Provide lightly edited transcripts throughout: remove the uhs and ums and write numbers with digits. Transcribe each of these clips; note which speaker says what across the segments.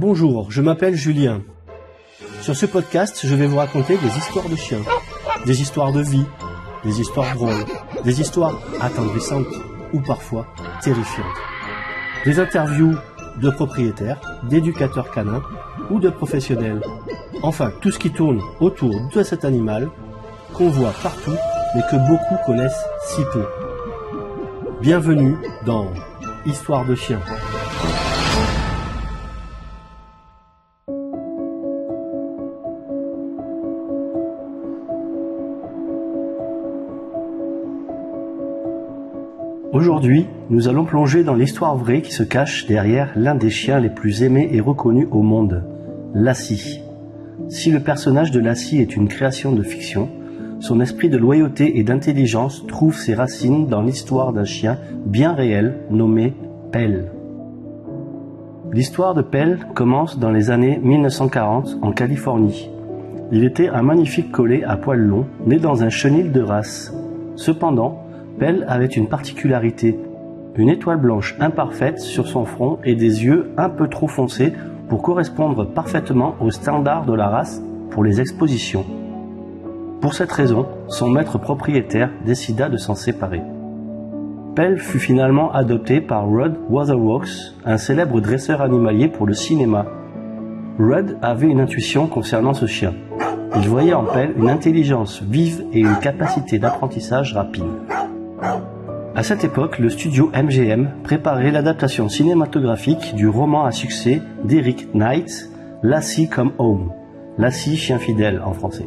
Speaker 1: Bonjour, je m'appelle Julien. Sur ce podcast, je vais vous raconter des histoires de chiens, des histoires de vie, des histoires drôles, des histoires attendrissantes ou parfois terrifiantes. Des interviews de propriétaires, d'éducateurs canins ou de professionnels. Enfin, tout ce qui tourne autour de cet animal qu'on voit partout mais que beaucoup connaissent si peu. Bienvenue dans Histoire de chiens. Aujourd'hui, nous allons plonger dans l'histoire vraie qui se cache derrière l'un des chiens les plus aimés et reconnus au monde, Lassie. Si le personnage de Lassie est une création de fiction, son esprit de loyauté et d'intelligence trouve ses racines dans l'histoire d'un chien bien réel nommé Pelle. L'histoire de Pelle commence dans les années 1940 en Californie. Il était un magnifique collet à poils longs, né dans un chenil de race. Cependant, Pelle avait une particularité, une étoile blanche imparfaite sur son front et des yeux un peu trop foncés pour correspondre parfaitement aux standards de la race pour les expositions. Pour cette raison, son maître propriétaire décida de s'en séparer. Pelle fut finalement adopté par Rudd Waterworks, un célèbre dresseur animalier pour le cinéma. Rudd avait une intuition concernant ce chien. Il voyait en Pelle une intelligence vive et une capacité d'apprentissage rapide. À cette époque, le studio MGM préparait l'adaptation cinématographique du roman à succès d'Eric Knight, Lassie Come Home, Lassie chien fidèle en français.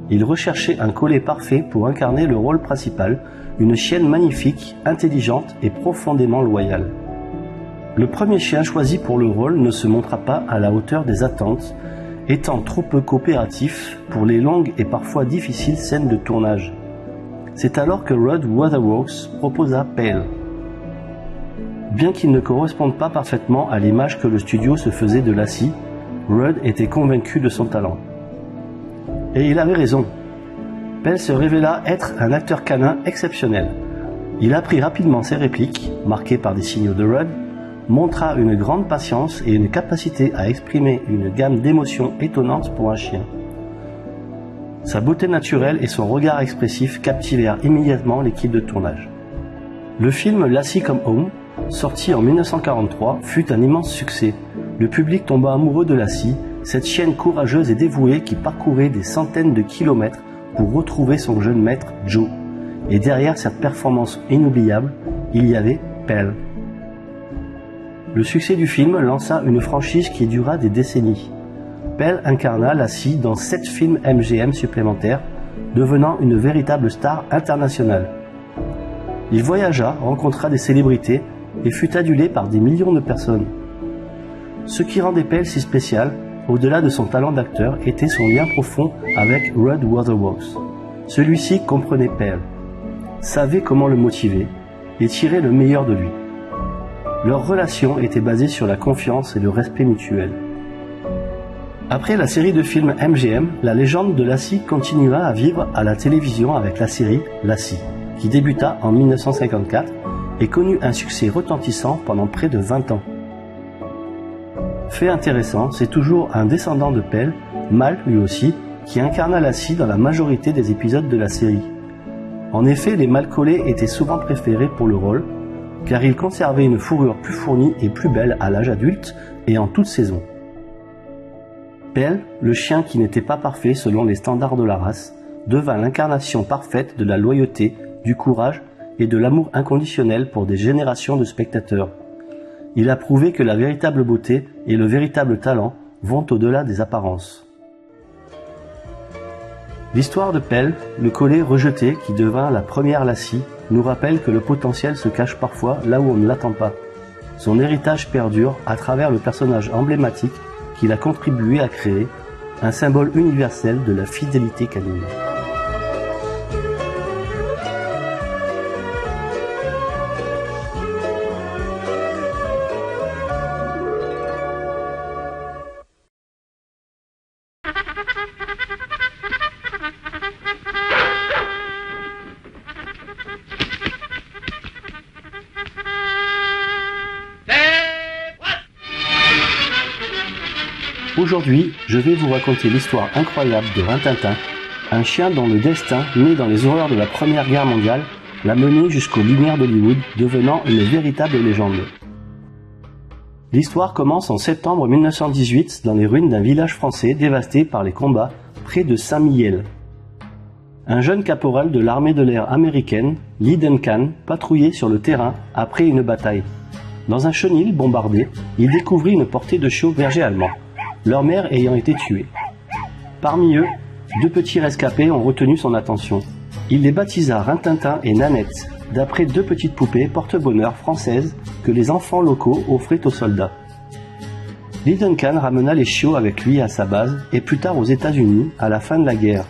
Speaker 1: Il recherchait un collet parfait pour incarner le rôle principal, une chienne magnifique, intelligente et profondément loyale. Le premier chien choisi pour le rôle ne se montra pas à la hauteur des attentes, étant trop peu coopératif pour les longues et parfois difficiles scènes de tournage. C'est alors que Rudd Waterworks proposa Pelle. Bien qu'il ne corresponde pas parfaitement à l'image que le studio se faisait de Lassie, Rudd était convaincu de son talent. Et il avait raison. Pelle se révéla être un acteur canin exceptionnel. Il apprit rapidement ses répliques, marquées par des signaux de Rudd, montra une grande patience et une capacité à exprimer une gamme d'émotions étonnantes pour un chien. Sa beauté naturelle et son regard expressif captivèrent immédiatement l'équipe de tournage. Le film Lassie Come Home, sorti en 1943, fut un immense succès. Le public tomba amoureux de Lassie, cette chienne courageuse et dévouée qui parcourait des centaines de kilomètres pour retrouver son jeune maître Joe. Et derrière cette performance inoubliable, il y avait Pelle. Le succès du film lança une franchise qui dura des décennies. Pelle incarna Lassie dans 7 films MGM supplémentaires, devenant une véritable star internationale. Il voyagea, rencontra des célébrités et fut adulé par des millions de personnes. Ce qui rendait Pelle si spécial, au-delà de son talent d'acteur, était son lien profond avec Rudd Waterworks. Celui-ci comprenait Pelle, savait comment le motiver et tirait le meilleur de lui. Leur relation était basée sur la confiance et le respect mutuel. Après la série de films MGM, la légende de Lassie continua à vivre à la télévision avec la série Lassie, qui débuta en 1954 et connut un succès retentissant pendant près de 20 ans. Fait intéressant, c'est toujours un descendant de Pelle, mâle lui aussi, qui incarna Lassie dans la majorité des épisodes de la série. En effet, les mâles collés étaient souvent préférés pour le rôle, car ils conservaient une fourrure plus fournie et plus belle à l'âge adulte et en toute saison. Pelle, le chien qui n'était pas parfait selon les standards de la race, devint l'incarnation parfaite de la loyauté, du courage et de l'amour inconditionnel pour des générations de spectateurs. Il a prouvé que la véritable beauté et le véritable talent vont au-delà des apparences. L'histoire de Pelle, le collet rejeté qui devint la première Lassie, nous rappelle que le potentiel se cache parfois là où on ne l'attend pas. Son héritage perdure à travers le personnage emblématique qu'il a contribué à créer, un symbole universel de la fidélité canine. Aujourd'hui, je vais vous raconter l'histoire incroyable de Rintintin, un chien dont le destin, né dans les horreurs de la Première Guerre mondiale, l'a mené jusqu'aux lumières d'Hollywood, devenant une véritable légende. L'histoire commence en septembre 1918 dans les ruines d'un village français dévasté par les combats près de Saint-Mihiel. Un jeune caporal de l'armée de l'air américaine, Lee Duncan, patrouillait sur le terrain après une bataille. Dans un chenil bombardé, il découvrit une portée de chiots bergers allemands, leur mère ayant été tuée. Parmi eux, 2 petits rescapés ont retenu son attention. Il les baptisa Rintintin et Nanette, d'après 2 petites poupées porte-bonheur françaises que les enfants locaux offraient aux soldats. Lee Duncan ramena les chiots avec lui à sa base et plus tard aux États-Unis à la fin de la guerre.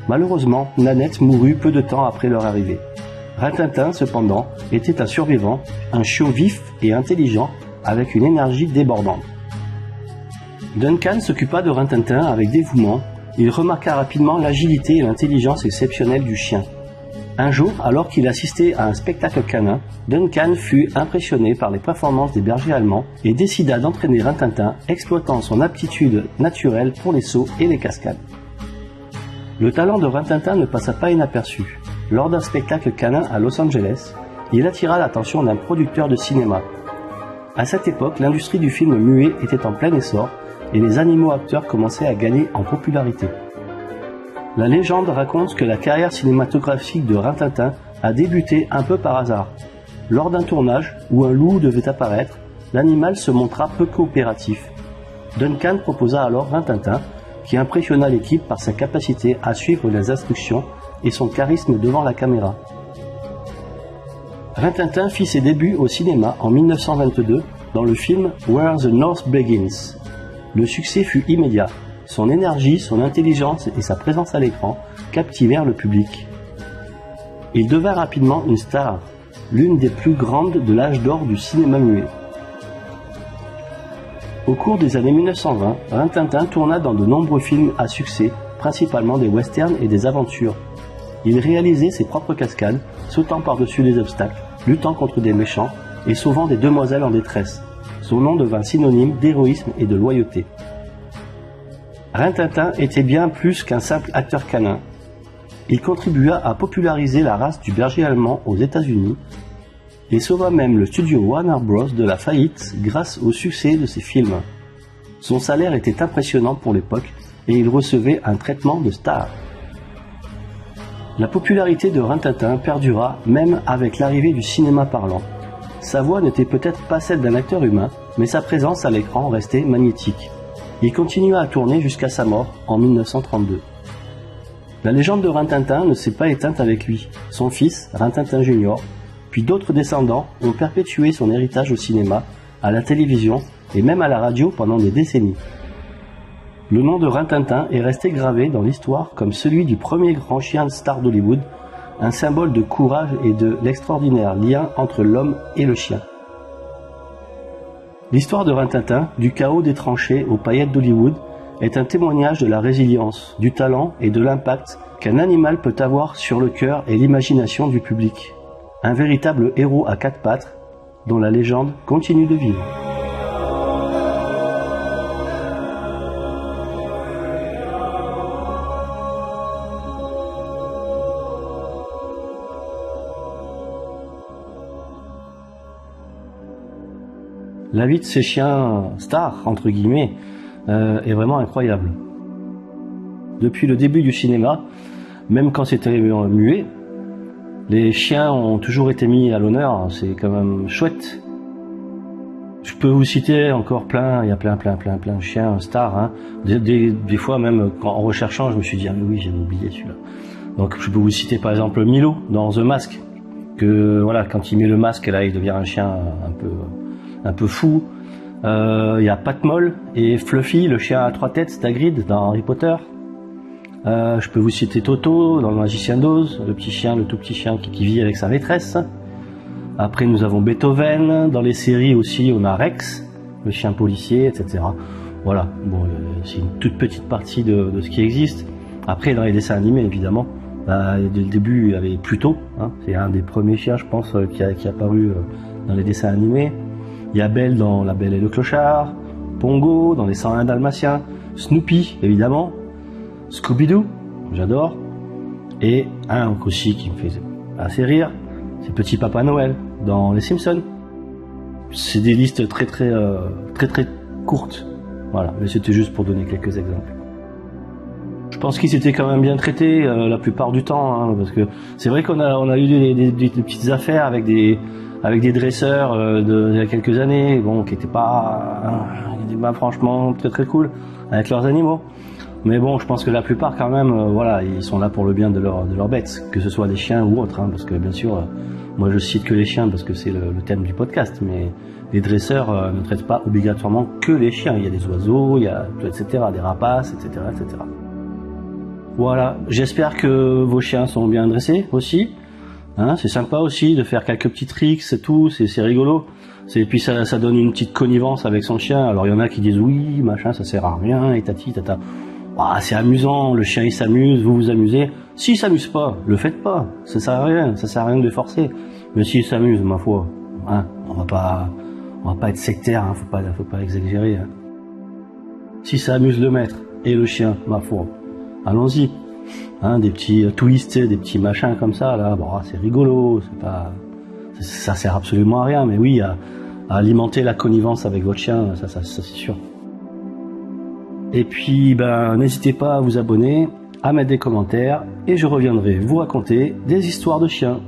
Speaker 1: Malheureusement, Nanette mourut peu de temps après leur arrivée. Rintintin, cependant, était un survivant, un chiot vif et intelligent avec une énergie débordante. Duncan s'occupa de Rintintin avec dévouement. Il remarqua rapidement l'agilité et l'intelligence exceptionnelle du chien. Un jour, alors qu'il assistait à un spectacle canin, Duncan fut impressionné par les performances des bergers allemands et décida d'entraîner Rintintin, exploitant son aptitude naturelle pour les sauts et les cascades. Le talent de Rintintin ne passa pas inaperçu. Lors d'un spectacle canin à Los Angeles, il attira l'attention d'un producteur de cinéma. À cette époque, l'industrie du film muet était en plein essor et les animaux acteurs commençaient à gagner en popularité. La légende raconte que la carrière cinématographique de Rintintin a débuté un peu par hasard. Lors d'un tournage où un loup devait apparaître, l'animal se montra peu coopératif. Duncan proposa alors Rintintin, qui impressionna l'équipe par sa capacité à suivre les instructions et son charisme devant la caméra. Rintintin fit ses débuts au cinéma en 1922 dans le film Where the North Begins. Le succès fut immédiat. Son énergie, son intelligence et sa présence à l'écran captivèrent le public. Il devint rapidement une star, l'une des plus grandes de l'âge d'or du cinéma muet. Au cours des années 1920, Rintintin tourna dans de nombreux films à succès, principalement des westerns et des aventures. Il réalisait ses propres cascades, sautant par-dessus les obstacles, luttant contre des méchants et sauvant des demoiselles en détresse. Son nom devint synonyme d'héroïsme et de loyauté. Rintintin était bien plus qu'un simple acteur canin. Il contribua à populariser la race du berger allemand aux États-Unis et sauva même le studio Warner Bros. De la faillite grâce au succès de ses films. Son salaire était impressionnant pour l'époque et il recevait un traitement de star. La popularité de Rintintin perdura même avec l'arrivée du cinéma parlant. Sa voix n'était peut-être pas celle d'un acteur humain, mais sa présence à l'écran restait magnétique. Il continua à tourner jusqu'à sa mort en 1932. La légende de Rintintin ne s'est pas éteinte avec lui. Son fils, Rintintin Junior, puis d'autres descendants ont perpétué son héritage au cinéma, à la télévision et même à la radio pendant des décennies. Le nom de Rintintin est resté gravé dans l'histoire comme celui du premier grand chien star d'Hollywood, un symbole de courage et de l'extraordinaire lien entre l'homme et le chien. L'histoire de Rintintin, du chaos des tranchées aux paillettes d'Hollywood, est un témoignage de la résilience, du talent et de l'impact qu'un animal peut avoir sur le cœur et l'imagination du public. Un véritable héros à 4 pattes, dont la légende continue de vivre. La vie de ces chiens stars, entre guillemets, est vraiment incroyable. Depuis le début du cinéma, même quand c'était muet, les chiens ont toujours été mis à l'honneur, c'est quand même chouette. Je peux vous citer encore plein, il y a plein de chiens stars. Hein. Des fois même, en recherchant, je me suis dit, ah oui, j'avais oublié celui-là. Donc je peux vous citer par exemple Milo dans The Mask, que voilà, quand il met le masque, là, il devient un chien un peu fou. Il y a Patmol et Fluffy, le chien à 3 têtes, c'est Hagrid dans Harry Potter. Je peux vous citer Toto dans Le Magicien d'Oz, le tout petit chien qui vit avec sa maîtresse. Après nous avons Beethoven, dans les séries aussi on a Rex, le chien policier, etc. Voilà, bon, c'est une toute petite partie de ce qui existe. Après dans les dessins animés évidemment, dès le début il y avait Pluto, hein, c'est un des premiers chiens je pense qui est apparu dans les dessins animés. Il y a Belle dans La Belle et le Clochard, Pongo dans les 101 Dalmatiens, Snoopy évidemment, Scooby-Doo, j'adore, et un aussi qui me fait assez rire, c'est Petit Papa Noël dans Les Simpsons. C'est des listes très courtes, voilà, mais c'était juste pour donner quelques exemples. Je pense qu'ils s'étaient quand même bien traités la plupart du temps, hein, parce que c'est vrai qu'on a eu des petites affaires avec des dresseurs il y a quelques années, bon, qui étaient pas franchement très cool avec leurs animaux. Mais bon, je pense que la plupart quand même, voilà, ils sont là pour le bien de leurs bêtes, que ce soit des chiens ou autres, hein, parce que bien sûr, moi je cite que les chiens parce que c'est le thème du podcast, mais les dresseurs ne traitent pas obligatoirement que les chiens. Il y a des oiseaux, il y a etc., des rapaces, etc., etc. Voilà, j'espère que vos chiens sont bien dressés aussi. Hein, c'est sympa aussi de faire quelques petits tricks et tout, c'est rigolo. Et puis ça donne une petite connivence avec son chien. Alors il y en a qui disent oui, machin, ça sert à rien, et tati, tata. Ah, c'est amusant, le chien il s'amuse, vous vous amusez. S'il s'amuse pas, le faites pas, ça sert à rien de forcer. Mais s'il s'amuse, ma foi, hein, on va pas être sectaire, hein, faut pas exagérer. Hein. Si ça amuse le maître et le chien, ma foi, allons-y. Hein, des petits twists, des petits machins comme ça, là, bon, c'est rigolo, ça sert absolument à rien, mais oui, à alimenter la connivence avec votre chien, ça c'est sûr. Et puis, n'hésitez pas à vous abonner, à mettre des commentaires, et je reviendrai vous raconter des histoires de chiens.